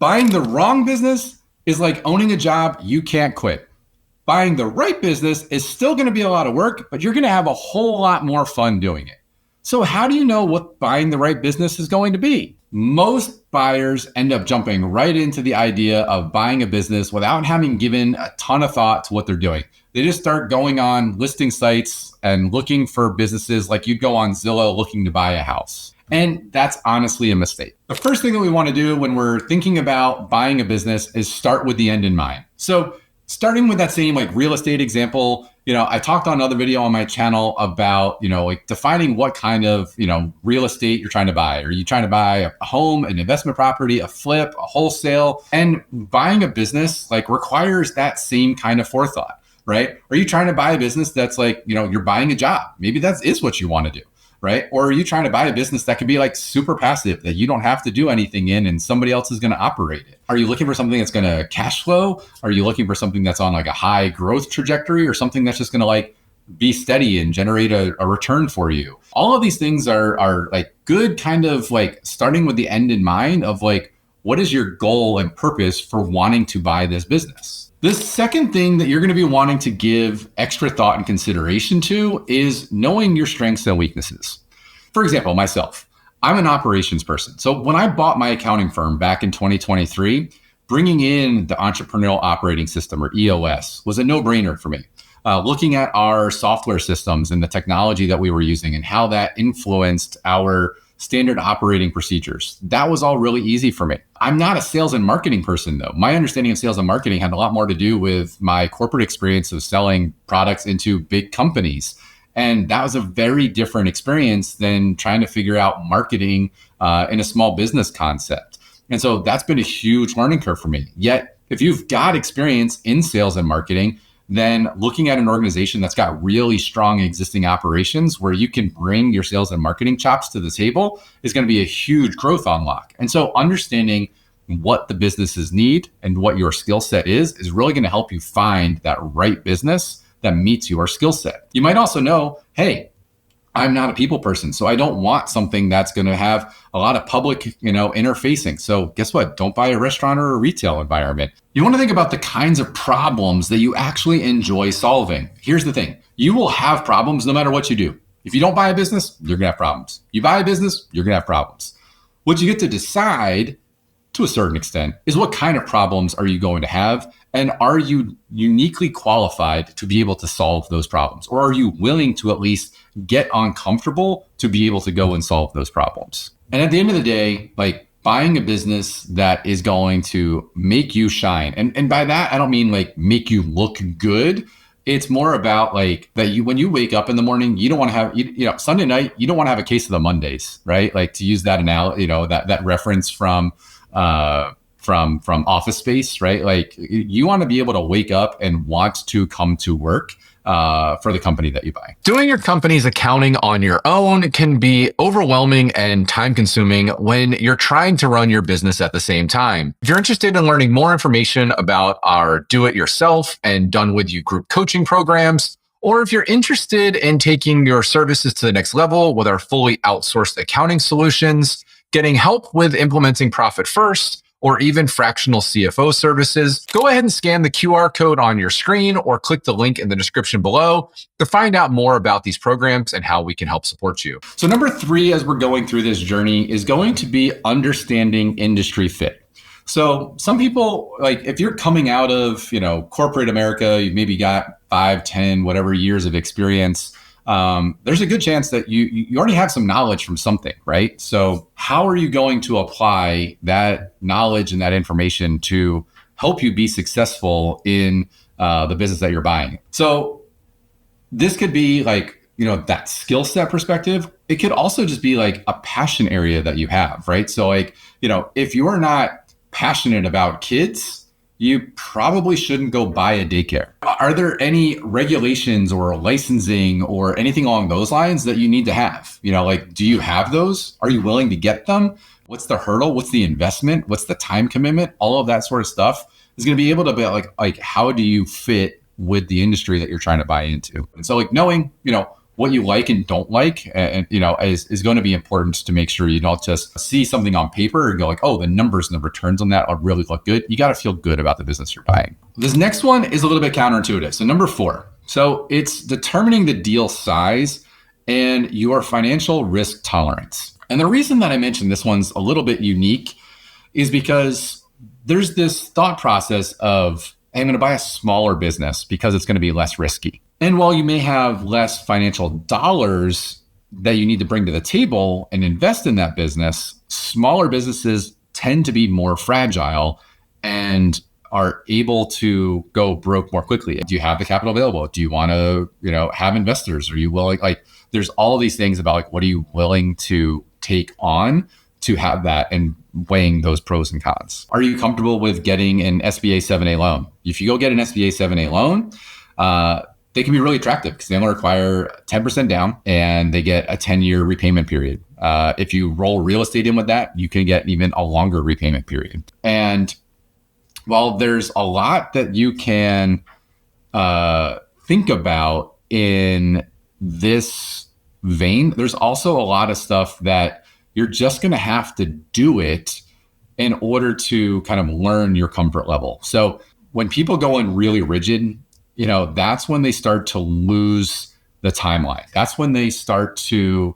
Buying the wrong business is like owning a job you can't quit. Buying the right business is still going to be a lot of work, but you're going to have a whole lot more fun doing it. So how do you know what buying the right business is going to be? Most buyers end up jumping right into the idea of buying a business without having given a ton of thought to what they're doing. They just start going on listing sites and looking for businesses like you'd go on Zillow looking to buy a house. And that's honestly a mistake. The first thing that we want to do when we're thinking about buying a business is start with the end in mind. So starting with that same like real estate example, I talked on another video on my channel about, like defining what kind of, real estate you're trying to buy. Are you trying to buy a home, an investment property, a flip, a wholesale? And buying a business like requires that same kind of forethought, right? Are you trying to buy a business that's like, you're buying a job? Maybe that is what you want to do. Right? Or are you trying to buy a business that can be like super passive that you don't have to do anything in and somebody else is going to operate it? Are you looking for something that's going to cash flow? Are you looking for something that's on like a high growth trajectory or something that's just going to like be steady and generate a return for you? All of these things are like good kind of like starting with the end in mind of like, what is your goal and purpose for wanting to buy this business? The second thing that you're going to be wanting to give extra thought and consideration to is knowing your strengths and weaknesses. For example, myself, I'm an operations person. So when I bought my accounting firm back in 2023, bringing in the entrepreneurial operating system or EOS was a no-brainer for me. Looking at our software systems and the technology that we were using and how that influenced our standard operating procedures. That was all really easy for me. I'm not a sales and marketing person though. My understanding of sales and marketing had a lot more to do with my corporate experience of selling products into big companies. And that was a very different experience than trying to figure out marketing in a small business concept. And so that's been a huge learning curve for me. Yet, if you've got experience in sales and marketing, then looking at an organization that's got really strong existing operations where you can bring your sales and marketing chops to the table is going to be a huge growth unlock. And so understanding what the businesses need and what your skill set is really going to help you find that right business that meets your skill set. You might also know, hey, I'm not a people person, so I don't want something that's going to have a lot of public, interfacing. So guess what? Don't buy a restaurant or a retail environment. You want to think about the kinds of problems that you actually enjoy solving. Here's the thing. You will have problems no matter what you do. If you don't buy a business, you're going to have problems. You buy a business, you're going to have problems. What you get to decide to a certain extent is what kind of problems are you going to have? And are you uniquely qualified to be able to solve those problems? Or are you willing to at least get uncomfortable to be able to go and solve those problems? And at the end of the day, like buying a business that is going to make you shine. And by that, I don't mean like make you look good. It's more about like that when you wake up in the morning, you don't want to have, Sunday night, you don't want to have a case of the Mondays, right? Like to use that analogy, that reference from Office Space, right? Like you want to be able to wake up and want to come to work for the company that you buy. Doing your company's accounting on your own can be overwhelming and time consuming when you're trying to run your business at the same time. If you're interested in learning more information about our do it yourself and done with you group coaching programs, or if you're interested in taking your services to the next level with our fully outsourced accounting solutions, getting help with implementing Profit First, or even fractional CFO services, go ahead and scan the QR code on your screen or click the link in the description below to find out more about these programs and how we can help support you. So number 3, as we're going through this journey, is going to be understanding industry fit. So some people, like if you're coming out of, corporate America, you've maybe got 5, 10, whatever years of experience, there's a good chance that you already have some knowledge from something, right? So how are you going to apply that knowledge and that information to help you be successful in the business that you're buying? So this could be like, that skill set perspective. It could also just be like a passion area that you have, right? So like, if you're not passionate about kids, you probably shouldn't go buy a daycare. Are there any regulations or licensing or anything along those lines that you need to have? Do you have those? Are you willing to get them? What's the hurdle? What's the investment? What's the time commitment? All of that sort of stuff is going to be able to be like how do you fit with the industry that you're trying to buy into? And so like knowing, what you like and don't like, and is going to be important to make sure you don't just see something on paper and go like, oh, the numbers and the returns on that are really look good. You got to feel good about the business you're buying. This next one is a little bit counterintuitive. So number 4. So it's determining the deal size and your financial risk tolerance. And the reason that I mentioned this one's a little bit unique is because there's this thought process of, hey, I'm going to buy a smaller business because it's going to be less risky. And while you may have less financial dollars that you need to bring to the table and invest in that business, smaller businesses tend to be more fragile and are able to go broke more quickly. Do you have the capital available? Do you want to, have investors? Are you willing? Like, there's all these things about like, what are you willing to take on to have that, and weighing those pros and cons. Are you comfortable with getting an SBA 7A loan? If you go get an SBA 7A loan, they can be really attractive because they only require 10% down and they get a 10-year repayment period. If you roll real estate in with that, you can get even a longer repayment period. And while there's a lot that you can think about in this vein, there's also a lot of stuff that you're just going to have to do it in order to kind of learn your comfort level. So when people go in really rigid, that's when they start to lose the timeline. That's when they start to,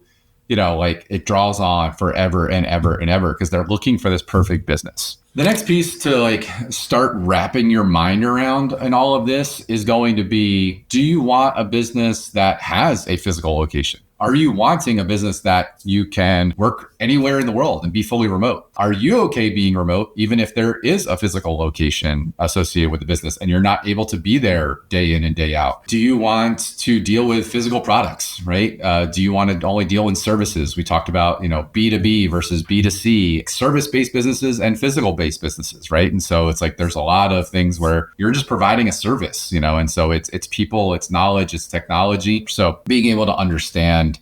it draws on forever and ever and ever because they're looking for this perfect business. The next piece to start wrapping your mind around in all of this is going to be, do you want a business that has a physical location? Are you wanting a business that you can work anywhere in the world and be fully remote? Are you okay being remote, even if there is a physical location associated with the business and you're not able to be there day in and day out? Do you want to deal with physical products, right? Do you want to only deal in services? We talked about, B2B versus B2C, service-based businesses and physical-based businesses, right? And so it's like, there's a lot of things where you're just providing a service, and so it's people, it's knowledge, it's technology. So being able to understand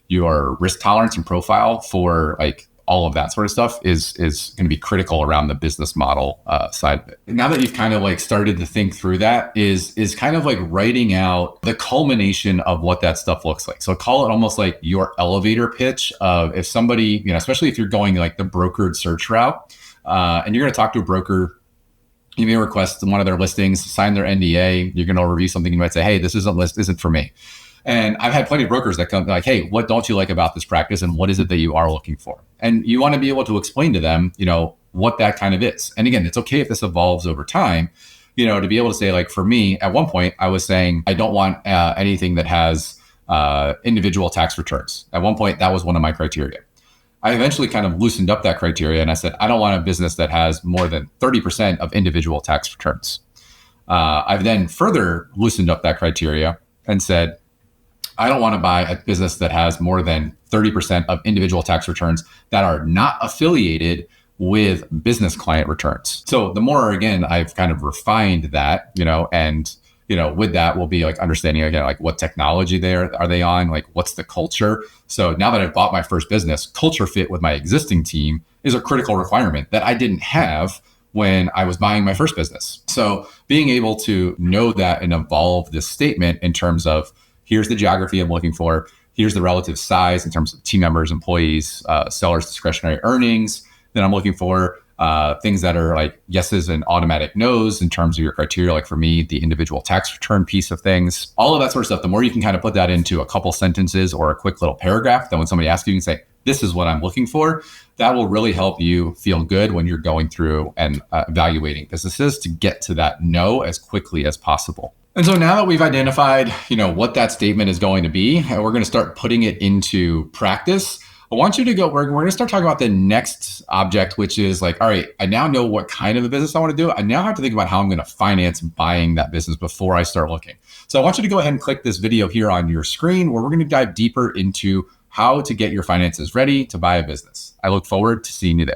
your risk tolerance and profile for all of that sort of stuff is going to be critical around the business model side of it. Now that you've kind of started to think through that, is kind of writing out the culmination of what that stuff looks like. So call it almost like your elevator pitch of if somebody, especially if you're going the brokered search route, and you're going to talk to a broker. You may request one of their listings, sign their NDA. You're going to review something. You might say, hey, this isn't for me. And I've had plenty of brokers that come like, hey, what don't you like about this practice? And what is it that you are looking for? And you want to be able to explain to them, what that kind of is. And again, it's okay if this evolves over time, to be able to say, for me, at one point, I was saying, I don't want anything that has individual tax returns. At one point, that was one of my criteria. I eventually kind of loosened up that criteria. And I said, I don't want a business that has more than 30% of individual tax returns. I've then further loosened up that criteria and said, I don't want to buy a business that has more than 30% of individual tax returns that are not affiliated with business client returns. So the more, again, I've kind of refined that, and, with that will be understanding again, what technology are they on? What's the culture? So now that I've bought my first business, culture fit with my existing team is a critical requirement that I didn't have when I was buying my first business. So being able to know that and evolve this statement in terms of, here's the geography I'm looking for. Here's the relative size in terms of team members, employees, sellers' discretionary earnings that I'm looking for. Things that are yeses and automatic nos in terms of your criteria. For me, the individual tax return piece of things, all of that sort of stuff. The more you can kind of put that into a couple sentences or a quick little paragraph, then when somebody asks you, you can say, this is what I'm looking for. That will really help you feel good when you're going through and evaluating businesses to get to that no as quickly as possible. And so now that we've identified, what that statement is going to be, and we're going to start putting it into practice, I want you to go, we're going to start talking about the next object, which is all right, I now know what kind of a business I want to do. I now have to think about how I'm going to finance buying that business before I start looking. So I want you to go ahead and click this video here on your screen where we're going to dive deeper into how to get your finances ready to buy a business. I look forward to seeing you there.